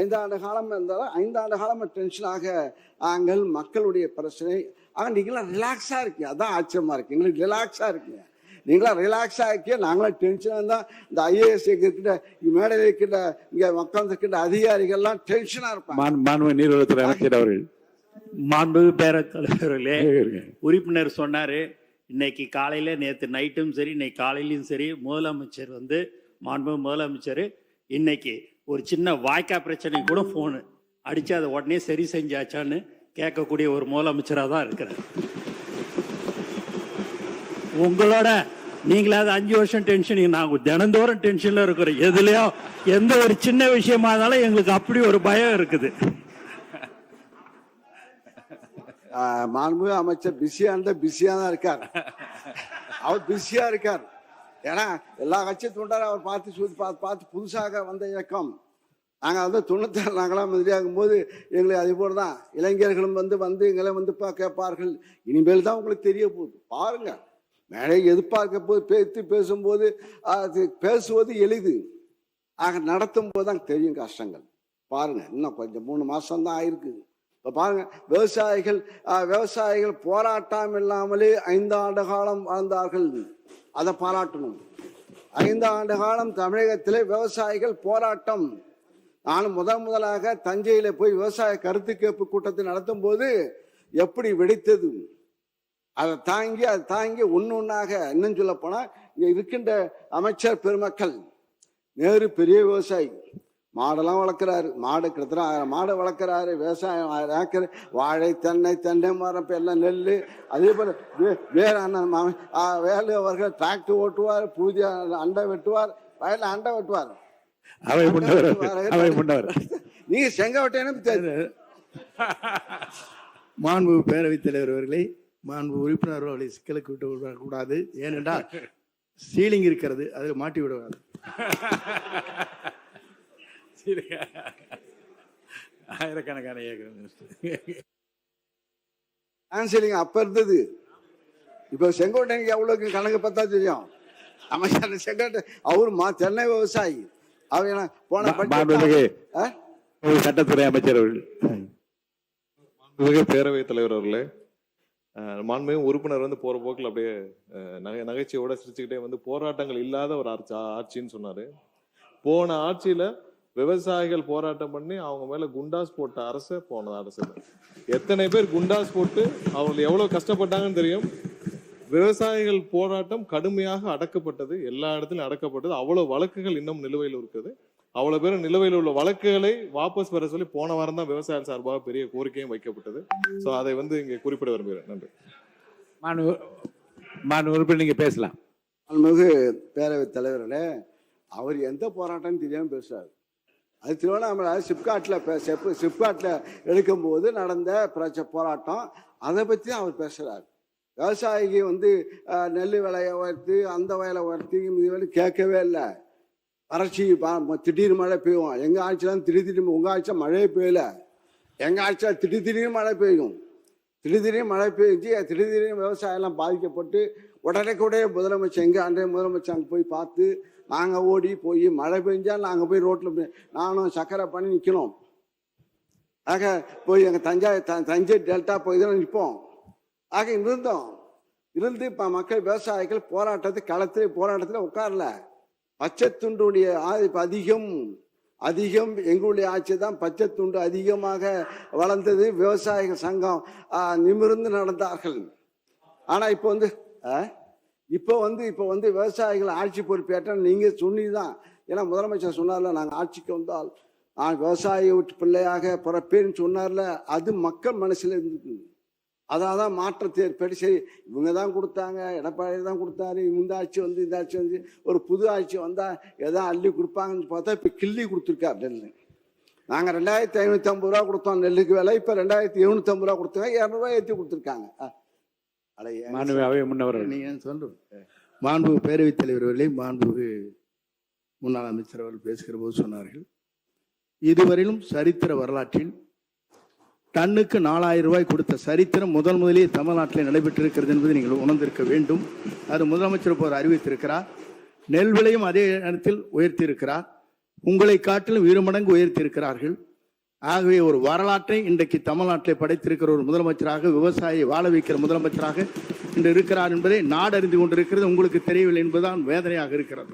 5 ஆண்டு காலம் இருந்தாலும் 5 ஆண்டு காலம் டென்ஷனாக நாங்கள் மக்களுடைய பிரச்சனை. ஆனால் நீங்களாம் ரிலாக்ஸாக இருக்கீங்க, அதான் ஆச்சரியமாக இருக்கு. எங்களுக்கு ரிலாக்ஸாக இருக்கீங்க, நீங்களாம் ரிலாக்ஸாக இருக்கீங்க. நாங்களாம் டென்ஷனாக இருந்தால் இந்த ஐஏஎஸ் இருக்கின்ற மேடையில் இருக்கின்ற இங்கே மக்கள் இருக்கின்ற அதிகாரிகள்லாம் டென்ஷனாக இருப்பாங்க. மாண்பு நீர்வளத்துறை அமைச்சர் அவர்கள். மாண்பு பேரத்தலைவர்களே, உறுப்பினர் சொன்னார், இன்னைக்கு காலையில் நேற்று நைட்டும் சரி இன்னைக்கு காலையிலையும் சரி முதலமைச்சர் மாண்பு முதலமைச்சர் இன்னைக்கு ஒரு சின்ன வாய்க்கா பிரச்சனை கூட ஃபோனு அடித்து அதை உடனே சரி செஞ்சாச்சான்னு கேட்கக்கூடிய ஒரு முதலமைச்சராக தான் இருக்கிறார். உங்களோட நீங்களாவது 5 வருஷம் டென்ஷன், நாங்கள் தினந்தோறும் டென்ஷனில் இருக்கிறோம். எதுலையோ எந்த ஒரு சின்ன விஷயமா இருந்தாலும் எங்களுக்கு அப்படி ஒரு பயம் இருக்குது. மாண்பு அமைச்சர் பிஸியாக தான் இருக்கார். அவர் பிஸியா இருக்கார். ஏன்னா எல்லா கட்சி தொண்டாரும் அவர் பார்த்து புதுசாக வந்த இயக்கம். நாங்கள் 96 நாங்களாம் எதிரியாகும் போது எங்களை அதே போல தான் இளைஞர்களும் வந்து எங்களை கேட்பார்கள். இனிமேல் தான் உங்களுக்கு தெரிய போகுது, பாருங்க. மேலே எதிர்பார்க்க போது பேசும்போது பேசுவது எளிது, ஆக நடத்தும் போது தான் தெரியும் கஷ்டங்கள். பாருங்க, இன்னும் கொஞ்சம் 3 மாசம் தான் ஆயிருக்கு. இப்போ பாருங்க, விவசாயிகள் போராட்டம் இல்லாமலே 5 ஆண்டு காலம் வாழ்ந்தார்கள். அதை பாராட்டணும். 5 ஆண்டு காலம் தமிழகத்திலே விவசாயிகள் போராட்டம். நானும் முதலாக தஞ்சையில போய் விவசாய கருத்து கேட்பு கூட்டத்தை நடத்தும் போது எப்படி வெடித்தது, அதை தாங்கி ஒன்னொன்னாக இன்னும் சொல்ல போனா இங்க இருக்கின்ற அமைச்சர் பெருமக்கள். நேரு பெரிய விவசாயி, மாடெல்லாம் வளர்க்குறாரு, மாடு கிட்டத்தட்ட 1000 மாடு வளர்க்குறாரு. விவசாயம் 1000 ஏக்கர், வாழை தென்னை மரம் எல்லாம் நெல். அதே போல வேலு அவர்கள் டிராக்டர் ஓட்டுவார், பூஜை அண்டை வெட்டுவார், வயலில் அண்டை வெட்டுவார். நீங்க செங்கோட்டையனு மாண்பு பேரவைத் தலைவர் அவர்களை, மாண்பு உறுப்பினர் அவர்களை சிக்கலுக்கு விட்டு விடக்கூடாது. ஏனென்றால் சீலிங் இருக்கிறது, அதில் மாட்டி விடுவாங்க. ஆயிரக்கணக்கான அப்ப இருந்தது. இப்ப செங்கோட்டையனுக்கு எவ்வளவு கணக்கு பார்த்தா தெரியும். அமைச்சர் செங்கோட்டை அவரு தென்னை விவசாயி. அவங்க போன சட்டத்துறை அமைச்சர் அவர்கள். பேரவைத் தலைவர் அவர்களே, மாண்புமிகு உறுப்பினர் போற போக்கில் அப்படியே நகைச்சுவையோட சிரிச்சுக்கிட்டே போராட்டங்கள் இல்லாத ஒரு ஆட்சின்னு சொன்னாரு. போன ஆட்சியில விவசாயிகள் போராட்டம் பண்ணி அவங்க மேல குண்டாஸ் போட்ட அரசு போன அரசு. எத்தனை பேர் குண்டாஸ் போட்டு அவங்க எவ்வளவு கஷ்டப்பட்டாங்கன்னு தெரியும். விவசாயிகள் போராட்டம் கடுமையாக அடக்கப்பட்டது, எல்லா இடத்துலையும் அடக்கப்பட்டது. அவ்வளவு வழக்குகள் இன்னும் நிலுவையில் இருக்குது. அவ்வளவு பேர் நிலுவையில் உள்ள வழக்குகளை வாபஸ் பெற சொல்லி போன வாரம் தான் விவசாயிகள் சார்பாக பெரிய கோரிக்கையும் வைக்கப்பட்டது. ஸோ அதை இங்கே குறிப்பிட விரும்புகிறேன். நன்றி. உறுப்பினர் நீங்க பேசலாம். மாண்புமிகு பேரவைத் தலைவர்களே, அவர் எந்த போராட்டம்னு தெரியாமல் பேசுறாரு. அது திருவண்ணாமலை சிப்காட்டில் எடுக்கும்போது நடந்த போராட்டம், அதை பற்றி அவர் பேசுறாரு. விவசாயிக்கு நெல் விலையை உயர்த்தி அந்த வயலை உயர்த்தி இது கேட்கவே இல்லை. வறட்சி, திடீர்னு மழை பெய்யும். எங்கள் ஆட்சியெல்லாம் திடீர்னு, உங்கள் ஆட்சியில் மழையே பெய்யல. எங்கள் ஆட்சியில் திடீர்னு மழை பெய்யும். திடீர்னு மழை பெய்ஞ்சு திடீர்னு விவசாயம்லாம் பாதிக்கப்பட்டு உடனே முதலமைச்சர், எங்கள் அன்றைய முதலமைச்சர் அங்கே போய் பார்த்து, நாங்கள் ஓடி போய் மழை பெஞ்சா நாங்கள் போய் ரோட்டில் நானும் சக்கரை பண்ணி நிற்கணும். ஆக போய் எங்கள் தஞ்சை டெல்டா போய் தான் நிற்போம். ஆக இருந்து இப்போ மக்கள் விவசாயிகள் போராட்டத்தில் உட்காரல. பச்சை துண்டுடைய அதிகம் எங்களுடைய ஆட்சி தான். பச்சை துண்டு அதிகமாக வளர்ந்தது. விவசாயிகள் சங்கம் நிமிர்ந்து நடந்தார்கள். ஆனா இப்போ விவசாயிகள் ஆட்சி பொறுப்பேற்ற நீங்க சொன்னீதான். ஏன்னா முதலமைச்சர் சொன்னார்ல, நாங்கள் ஆட்சிக்கு வந்தால் நான் விவசாய வீட்டு பிள்ளையாக பிறப்பேன்னு சொன்னார்ல, அது மக்கள் மனசுல இருந்தது. அதான் மாற்றத்தை ஏற்பட்டு, சரி இவங்க தான் கொடுத்தாங்க, எடப்பாடி தான் கொடுத்தாரு, இந்த ஆட்சி இந்த ஆட்சி ஒரு புது ஆட்சி வந்தா எதாவது அள்ளி கொடுப்பாங்கன்னு பார்த்தா இப்போ கிள்ளி கொடுத்துருக்காரு நெல். நாங்கள் 2550 ரூபா கொடுத்தோம் நெல்லுக்கு விலை, இப்போ 2750 ரூபா கொடுத்தாங்க, 200 ரூபாய் ஏற்றி கொடுத்துருக்காங்க. நீங்க சொல்றோம். மாண்பு பேரவைத் தலைவர் அவர்களே, மாண்பு முன்னாள் அமைச்சர் அவர்கள் பேசுகிற போது சொன்னார்கள், இதுவரையிலும் சரித்திர வரலாற்றில் டன்னுக்கு 4000 ரூபாய் கொடுத்த சரித்திரம் முதலிலே தமிழ்நாட்டில் நடைபெற்றிருக்கிறது என்பதை நீங்கள் உணர்ந்திருக்க வேண்டும். அது முதலமைச்சர் போர் அறிவித்திருக்கிறார். நெல் விலையும் அதே நேரத்தில் உயர்த்தி இருக்கிறார். உங்களை காட்டிலும் 2 மடங்கு உயர்த்தி இருக்கிறார்கள். ஆகவே ஒரு வரலாற்றை இன்றைக்கு தமிழ்நாட்டில் படைத்திருக்கிற ஒரு முதலமைச்சராக, விவசாயியை வாழ வைக்கிற முதலமைச்சராக இன்று இருக்கிறார் என்பதை நாடு அறிந்து கொண்டிருக்கிறது. உங்களுக்கு தெரியவில்லை என்பதுதான் வேதனையாக இருக்கிறது.